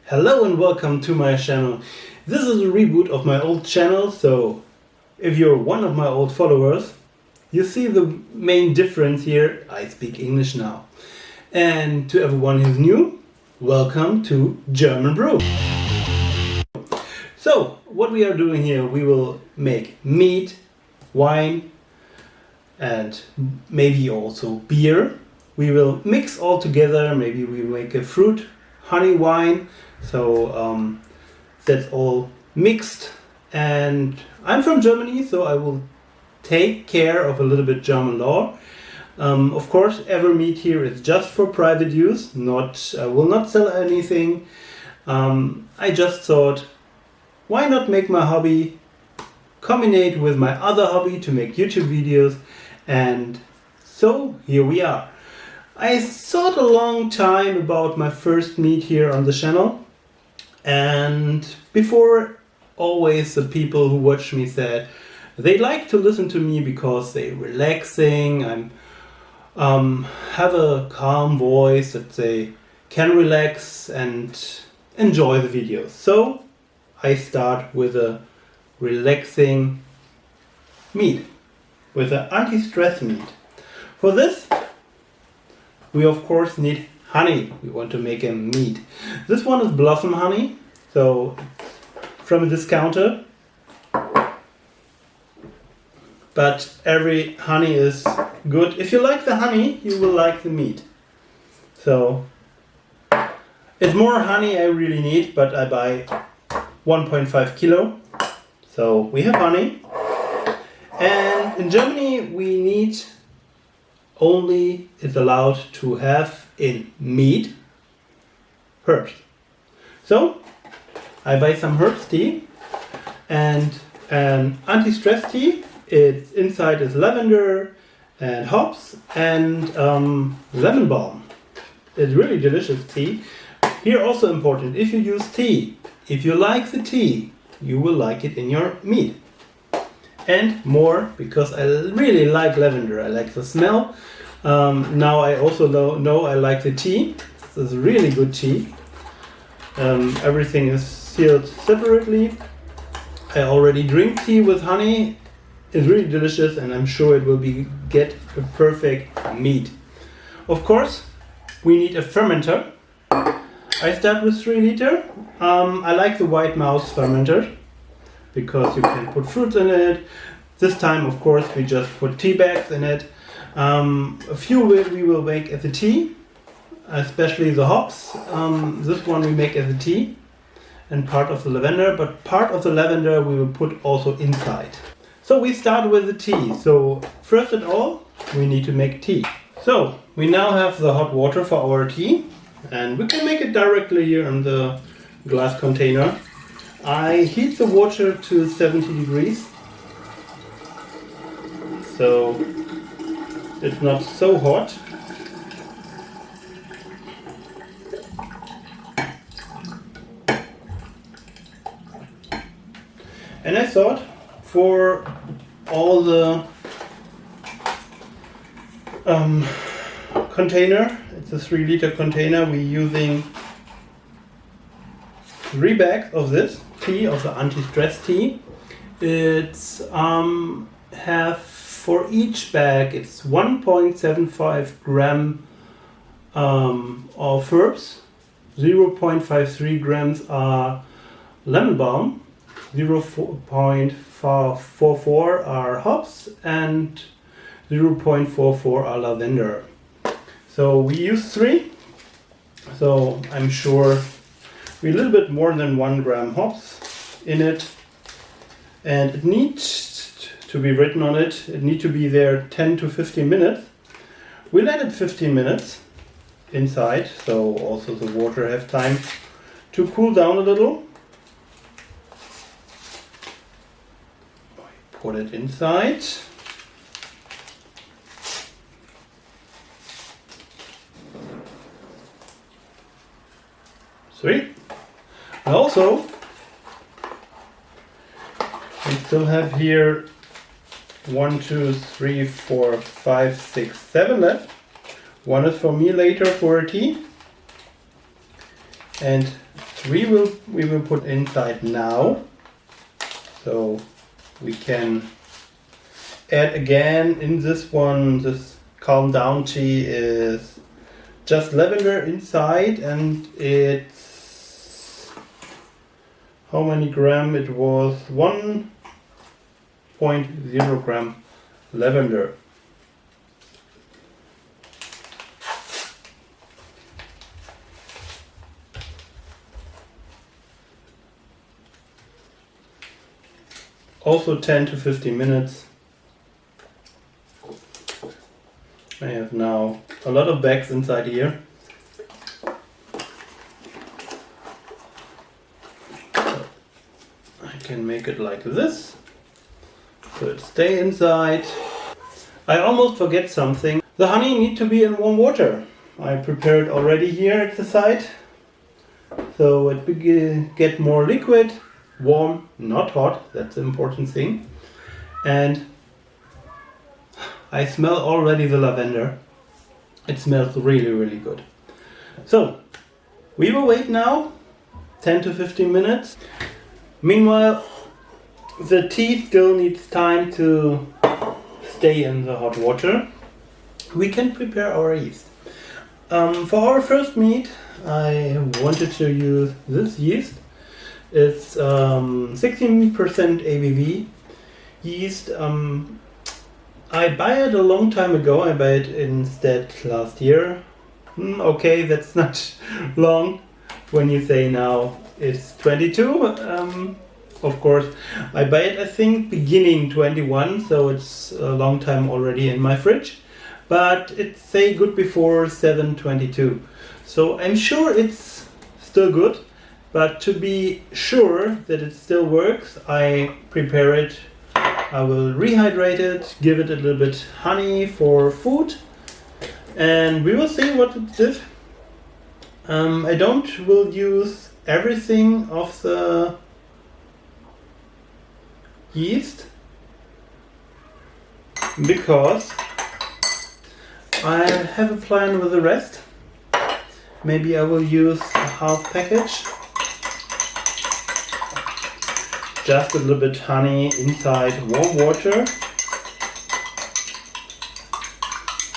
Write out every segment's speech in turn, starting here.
Hello and welcome to my channel. This is a reboot of my old channel, so if you're one of my old followers, you see the main difference here. I speak English now. And to everyone who's new, welcome to German Brew. So, what we are doing here, we will make mead, wine, and maybe also beer. We will mix all together, maybe we make a fruit, honey wine. So that's all mixed, and I'm from Germany, so I will take care of a little bit German law. Of course, every meat here is just for private use, I will not sell anything. I just thought, why not make my hobby combinate with my other hobby to make YouTube videos, and so here we are. I thought a long time about my first meat here on the channel, and before, always the people who watch me said they like to listen to me because they're relaxing. Have a calm voice that they can relax and enjoy the videos. So I start with a relaxing mead, with an anti-stress mead. For this, we of course need honey. We want to make a mead. This one is blossom honey, so from a discounter. But every honey is good. If you like the honey, you will like the mead. So it's more honey I really need, but I buy 1.5 kilo. So we have honey. And in Germany we need only is allowed to have in mead herbs. So I buy some herbs tea and an anti-stress tea. It's inside is lavender and hops and lemon balm. It's really delicious tea. Here also important, if you use tea, if you like the tea, you will like it in your mead. And more, because I really like lavender. I like the smell. Now I also know I like the tea. This is really good tea. Everything is sealed separately. I already drink tea with honey. It's really delicious, and I'm sure it will get a perfect mead. Of course, we need a fermenter. I start with 3 liter. I like the white mouse fermenter because you can put fruits in it. This time, of course, we just put tea bags in it. A few we will make as a tea, especially the hops. This one we make as a tea, and part of the lavender, but part of the lavender we will put also inside. So we start with the tea. So first of all, we need to make tea. So we now have the hot water for our tea, and we can make it directly here in the glass container. I heat the water to 70 degrees. So it's not so hot. And I thought for all the container, it's a 3 liter container, we're using 3 bags of this tea, of the anti-stress tea. It's for each bag it's 1.75 gram of herbs, 0.53 grams are lemon balm, 0.44 are hops, and 0.44 are lavender. So we use 3, so I'm sure we a little bit more than 1 gram hops in it, and it needs to be written on it. It needs to be there 10 to 15 minutes. We let it 15 minutes inside, so also the water have time to cool down a little. Put it inside. Sweet. And also, we still have here 1, 2, 3, 4, 5, 6, 7 left. One is for me later for a tea. And we will put inside now. So we can add again in this one. This calm down tea is just lavender inside, and it's how many gram? It was 1.0 gram lavender. Also 10 to 15 minutes. I have now a lot of bags inside here. So I can make it like this, so it stays inside. I almost forget something. The honey needs to be in warm water. I prepared already here at the side, so it get more liquid, warm, not hot. That's the important thing. And I smell already the lavender. It smells really, really good. So we will wait now 10 to 15 minutes. Meanwhile, the tea still needs time to stay in the hot water. We can prepare our yeast. For our first mead, I wanted to use this yeast. It's 16% ABV yeast. I buy it a long time ago. I buy it instead last year. Okay, that's not long when you say now it's 22. Of course, I buy it I think beginning 21, so it's a long time already in my fridge. But it's say good before 7/22. So I'm sure it's still good. But to be sure that it still works, I prepare it. I will rehydrate it, give it a little bit honey for food, and we will see what it did. I will use everything of the yeast because I have a plan with the rest. Maybe I will use a half package. Just a little bit honey inside warm water,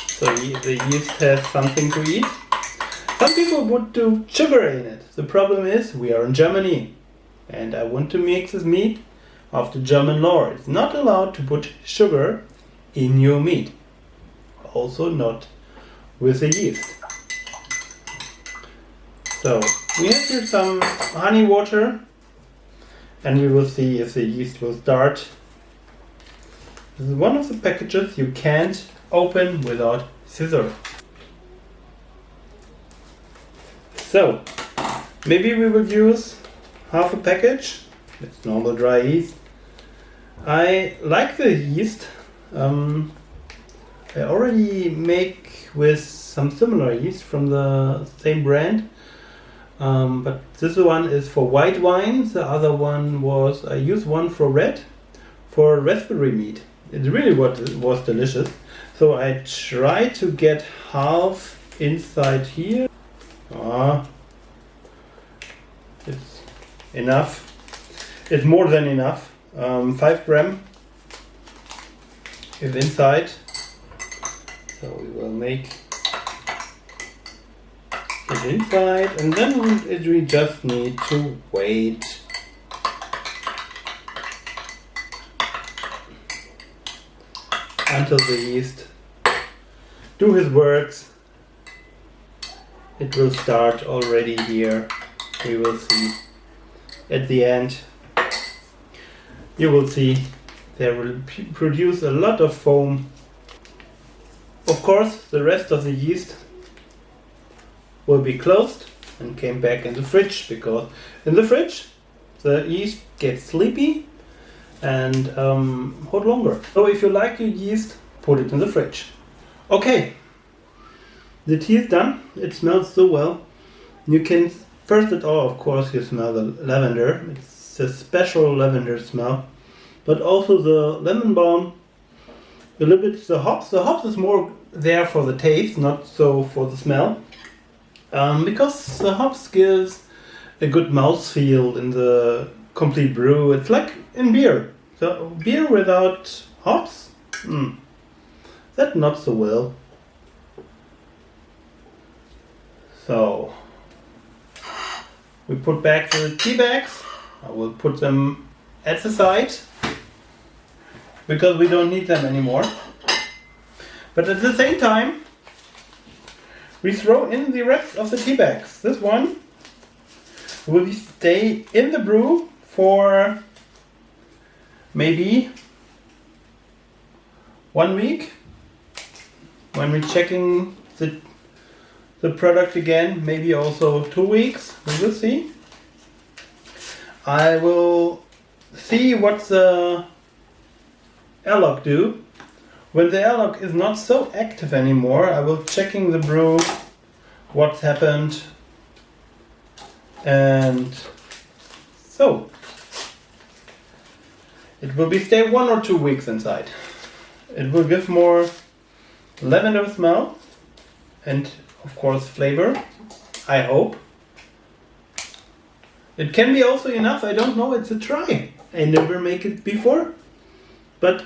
so the yeast has something to eat. Some people would do sugar in it. The problem is we are in Germany and I want to make this mead after German law. It's not allowed to put sugar in your mead. Also not with the yeast. So we have here some honey water. And we will see if the yeast will start. This is one of the packages you can't open without scissors. So, maybe we will use half a package. It's normal dry yeast. I like the yeast. I already make with some similar yeast from the same brand. But this one is for white wine. The other one was, I used one for red, for raspberry mead. It really was delicious. So I tried to get half inside here. It's enough. It's more than enough. 5 gram is inside. So we will make it inside, and then we just need to wait. Until the yeast do his works. It will start already here. We will see at the end. You will see there will produce a lot of foam. Of course, the rest of the yeast will be closed and came back in the fridge, because in the fridge the yeast gets sleepy and hold longer. So if you like your yeast, put it in the fridge. Okay, the tea is done. It smells so well. You can first of all, of course, you smell the lavender. It's a special lavender smell, but also the lemon balm. A little bit the hops. The hops is more there for the taste, not so for the smell. Because the hops gives a good mouthfeel in the complete brew. It's like in beer. So beer without hops? That not so well. So we put back the tea bags. I will put them at the side because we don't need them anymore. But at the same time, we throw in the rest of the tea bags. This one will stay in the brew for maybe 1 week. When we're checking the product again, maybe also 2 weeks. We will see. I will see what the airlock do. When the airlock is not so active anymore, I will checking the brew, what's happened, and so it will be stay 1 or 2 weeks inside. It will give more lavender smell and of course flavor, I hope. It can be also enough, I don't know, it's a try. I never make it before, but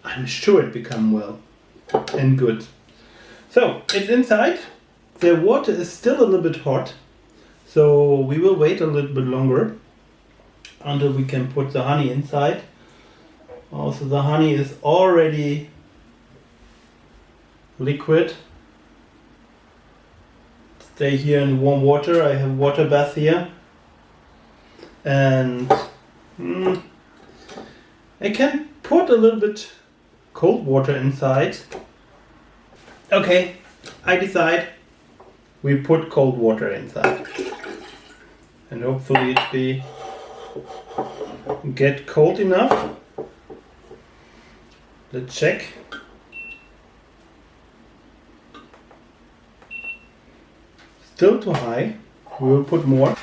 I'm sure it become well and good. So it's inside. The water is still a little bit hot, so we will wait a little bit longer until we can put the honey inside. Also the honey is already liquid. Stay here in warm water. I have water bath here, and I can put a little bit cold water inside. Okay, I decide we put cold water inside, and hopefully it be get cold enough. Let's check. Still too high. We will put more.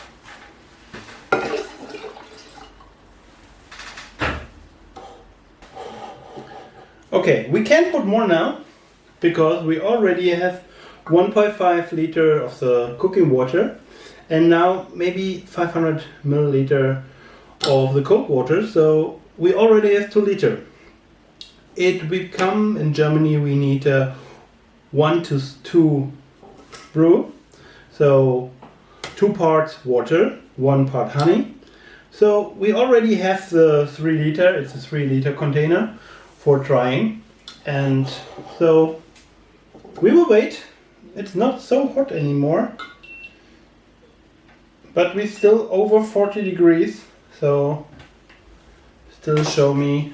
Okay, we can put more now because we already have 1.5 liter of the cooking water and now maybe 500 milliliter of the cold water, so we already have 2 liter. It become, in Germany we need 1 to 2 brew, so 2 parts water, 1 part honey. So we already have the 3 liter, it's a 3 liter container for drying, and so we will wait. It's not so hot anymore, but we still over 40 degrees, so still show me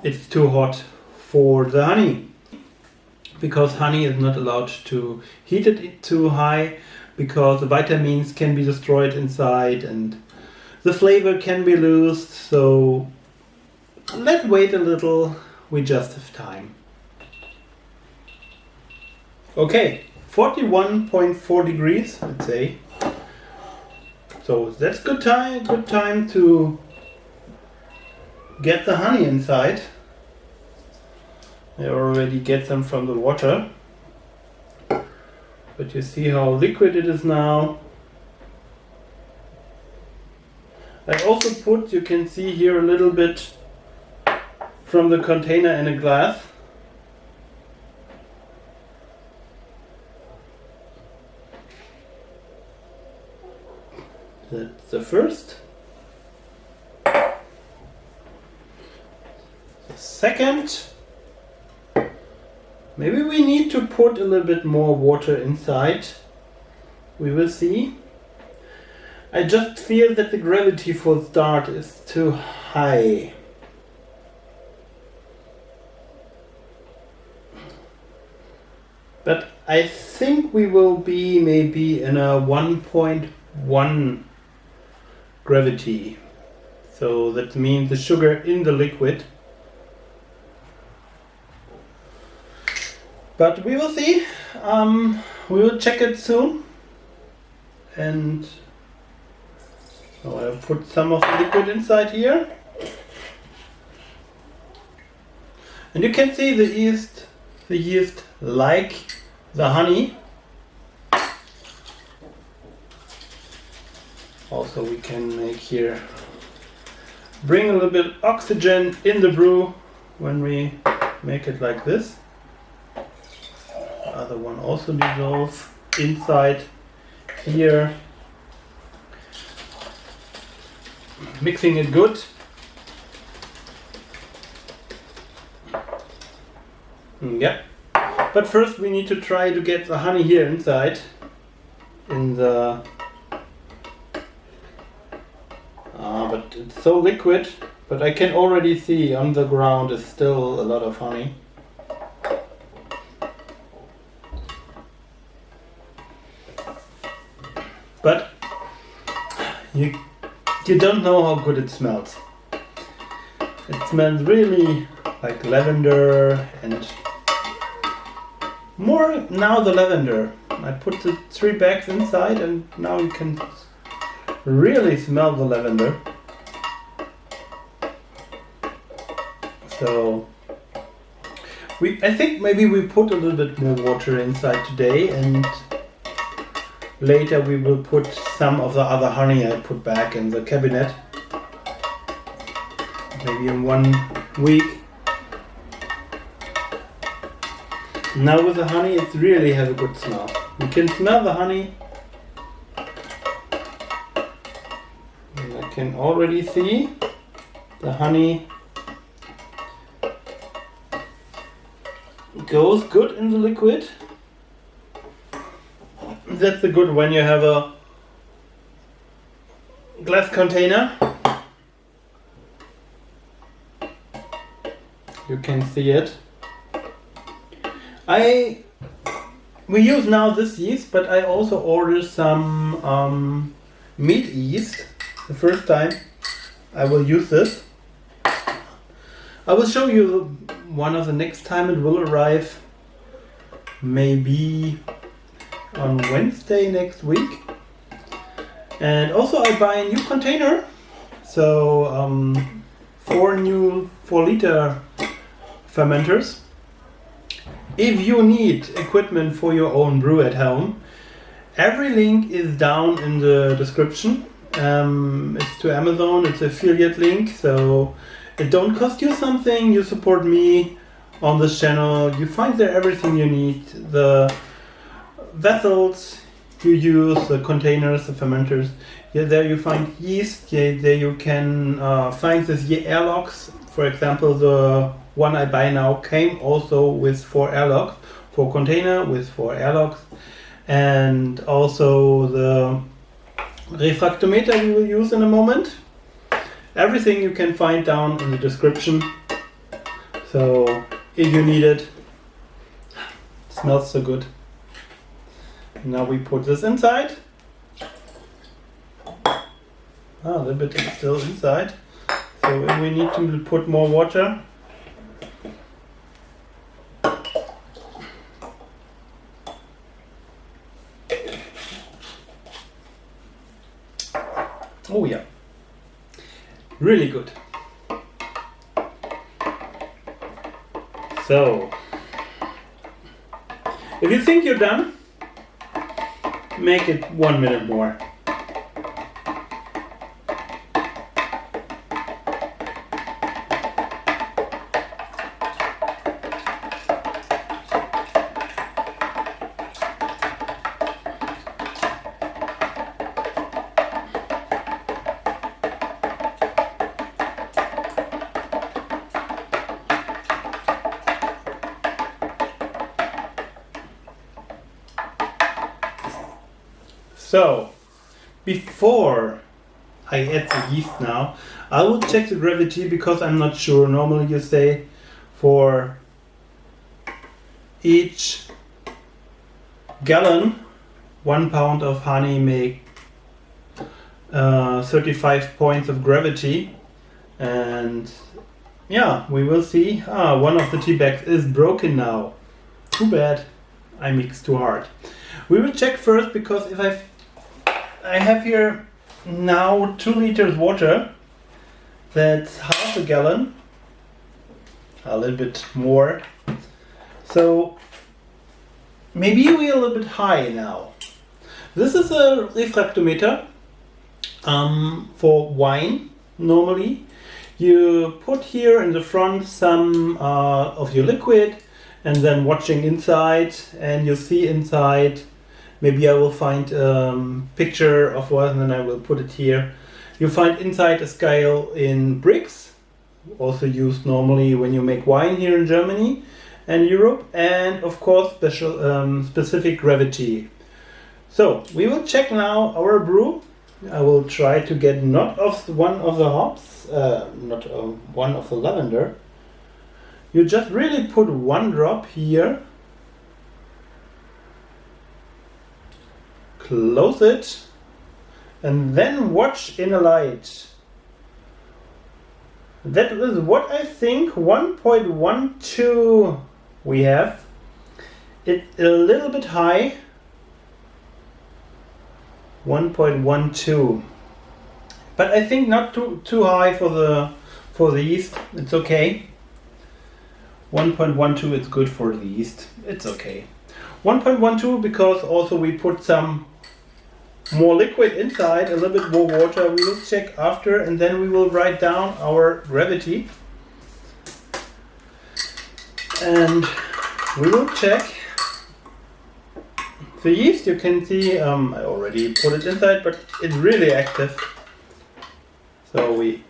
it's too hot for the honey, because honey is not allowed to heat it too high because the vitamins can be destroyed inside and the flavor can be lost. So let's wait a little, we just have time. Okay, 41.4 degrees, let's say. So that's good time to get the honey inside. I already get them from the water, but you see how liquid it is now. I also put, you can see here a little bit from the container in a glass. That's the first. The second. Maybe we need to put a little bit more water inside. We will see. I just feel that the gravity for the start is too high. But I think we will be maybe in a 1.1 gravity. So that means the sugar in the liquid. But we will see. We will check it soon. And so I'll put some of the liquid inside here. And you can see the yeast like the honey. Also we can make here, bring a little bit of oxygen in the brew when we make it like this. The other one also dissolves inside here. Mixing it good. Yeah. But first we need to try to get the honey here inside in the but it's so liquid, but I can already see on the ground is still a lot of honey. But you don't know how good it smells. It smells really like lavender, and more now the lavender. I put the 3 bags inside and now you can really smell the lavender. So I think maybe we put a little bit more water inside today, and later we will put some of the other honey I put back in the cabinet. Maybe in 1 week. Now with the honey it really has a good smell. You can smell the honey. And I can already see the honey goes good in the liquid. That's the good when you have a glass container. You can see it. We use now this yeast, but I also ordered some mead yeast. The first time I will use this. I will show you one of the next time it will arrive, maybe on Wednesday next week. And also I buy a new container, so 4 new 4-liter fermenters. If you need equipment for your own brew at home, every link is down in the description. It's to Amazon, it's an affiliate link, so it don't cost you something. You support me on this channel. You find there everything you need. The vessels you use, the containers, the fermenters. Yeah, there you find yeast. Yeah, there you can find these airlocks. For example, the one I buy now came also with 4 airlocks, 4 container with 4 airlocks, and also the refractometer we will use in a moment. Everything you can find down in the description. So if you need it, it smells so good. Now we put this inside. A little bit is still inside. So if we need to put more water. Oh yeah. Really good. So, if you think you're done, make it 1 minute more. So, before I add the yeast now, I will check the gravity because I'm not sure. Normally you say for each gallon 1 pound of honey make 35 points of gravity, and yeah, we will see. One of the tea bags is broken now. Too bad, I mixed too hard. We will check first because if I have here now 2 liters water. That's half a gallon, a little bit more. So maybe we're a little bit high now. This is a refractometer. For wine, normally, you put here in the front some of your liquid and then watching inside, and you see inside. Maybe I will find a picture of one and then I will put it here. You find inside a scale in bricks, also used normally when you make wine here in Germany and Europe, and of course specific gravity. So we will check now our brew. I will try to get not of one of the hops, not one of the lavender. You just really put one drop here, close it, and then watch in a light. That is what I think 1.12 we have. It's a little bit high. 1.12, but I think not too high for the yeast. It's okay. 1.12 is good for the yeast. It's okay. 1.12 because also we put some more liquid inside, a little bit more water. We will check after, and then we will write down our gravity, and we will check. The yeast, you can see, I already put it inside, but it's really active. So we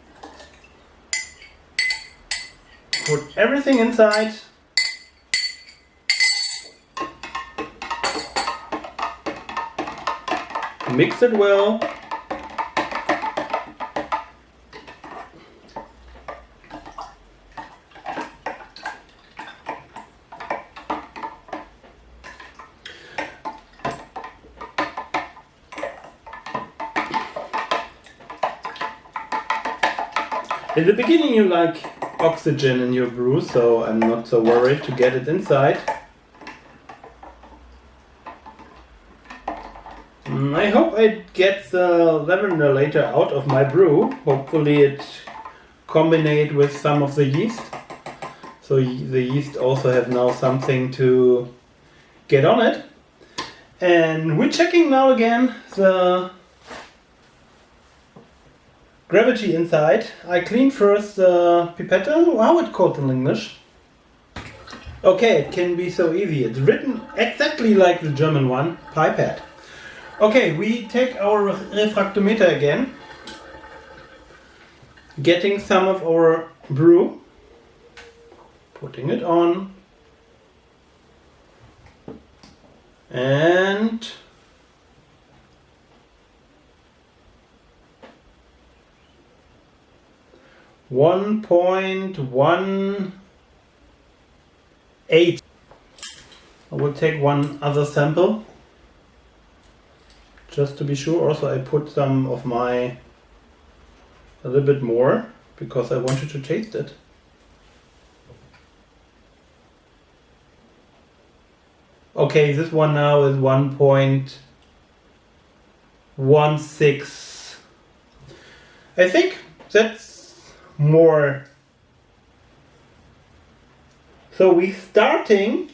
put everything inside. Mix it well. In the beginning you like oxygen in your brew, so I'm not so worried to get it inside. I hope I get the lavender later out of my brew. Hopefully it combinate with some of the yeast. So the yeast also have now something to get on it. And we're checking now again the gravity inside. I clean first the pipette. How it called in English? Okay, it can be so easy. It's written exactly like the German one, pipette. Okay, we take our refractometer again, getting some of our brew, putting it on, and .18. I will take one other sample. Just to be sure. Also I put some of a little bit more because I wanted to taste it. Okay, this one now is 1.16. I think that's more. So we starting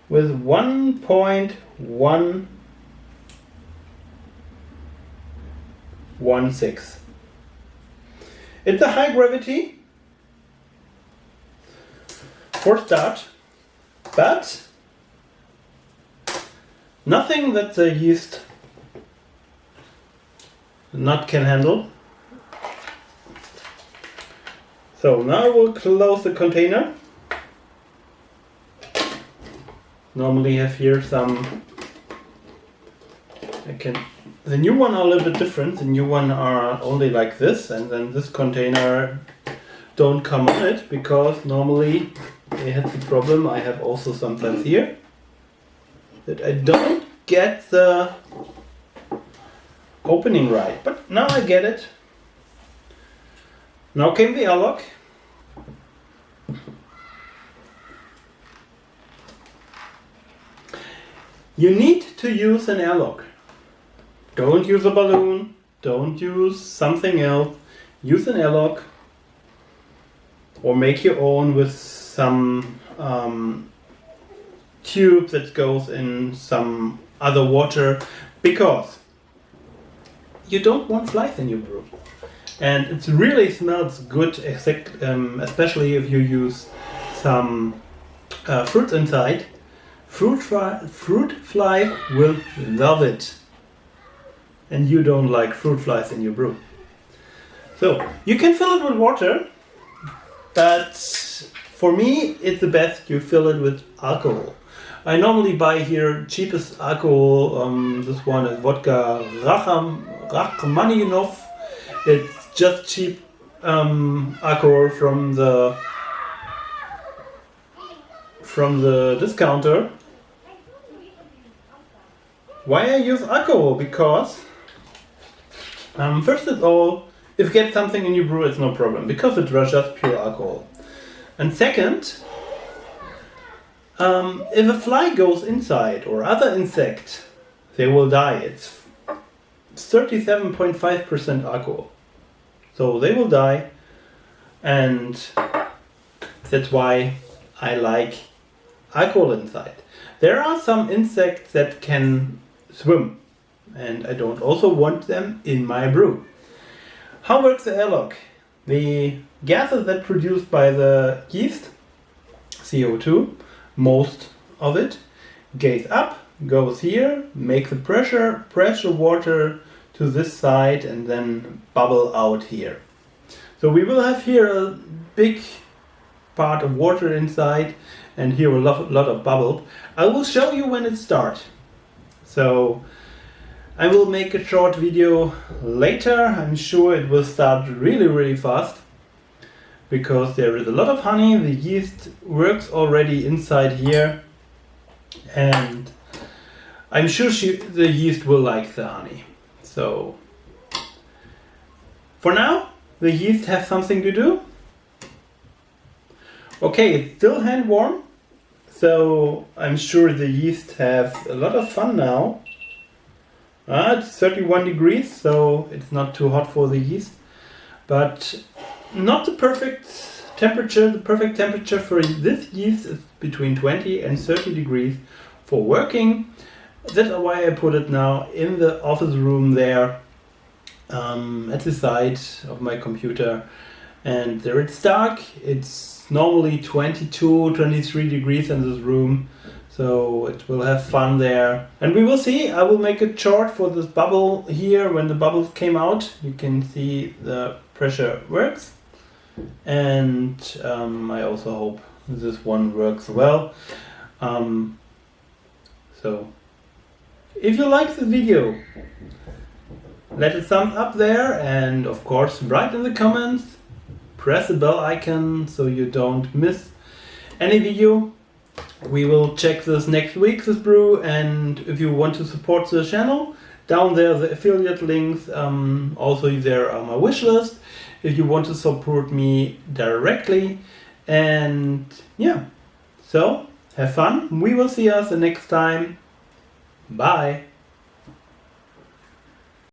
with 1.116. It's a high gravity for start, but nothing that the yeast not can handle. So now I will close the container. Normally have here some, the new one are a little bit different. The new one are only like this, and then this container don't come on it because normally they had the problem. I have also sometimes here that I don't get the opening right, but now I get it. Now came the airlock. You need to use an airlock. Don't use a balloon, don't use something else. Use an airlock or make your own with some tube that goes in some other water. because you don't want flies in your brew. And it really smells good, especially if you use some fruits inside. Fruit fly will love it. And you don't like fruit flies in your brew. So you can fill it with water, but for me it's the best you fill it with alcohol. I normally buy here cheapest alcohol. This one is vodka Rachmaninov. It's just cheap alcohol from the discounter. Why I use alcohol? Because first of all, if you get something in your brew, it's no problem because it's just pure alcohol. And second, if a fly goes inside or other insect, they will die. It's 37.5% alcohol. So they will die, and that's why I like alcohol inside. There are some insects that can swim, and I don't also want them in my brew. How works the airlock? The gases that produced by the yeast, CO2, most of it, goes up, goes here, makes the pressure water to this side and then bubble out here. So we will have here a big part of water inside and here a lot of bubble. I will show you when it starts. So I will make a short video later. I'm sure it will start really fast because there is a lot of honey. The yeast works already inside here, and I'm sure the yeast will like the honey. So for now, the yeast has something to do. Okay, it's still hand warm, so I'm sure the yeast has a lot of fun now. It's 31 degrees, so it's not too hot for the yeast, but not the perfect temperature. The perfect temperature for this yeast is between 20 and 30 degrees for working. That's why I put it now in the office room there, at the side of my computer. And there it's dark. It's normally 22, 23 degrees in this room. So it will have fun there. And we will see. I will make a chart for this bubble here. When the bubbles came out, you can see the pressure works. And I also hope this one works well. So if you like the video, let a thumbs up there, and of course write in the comments, press the bell icon so you don't miss any video. We will check this next week, this brew, and if you want to support the channel, down there the affiliate links, also there are my wish list if you want to support me directly. And yeah, so have fun. We will see us the next time. Bye.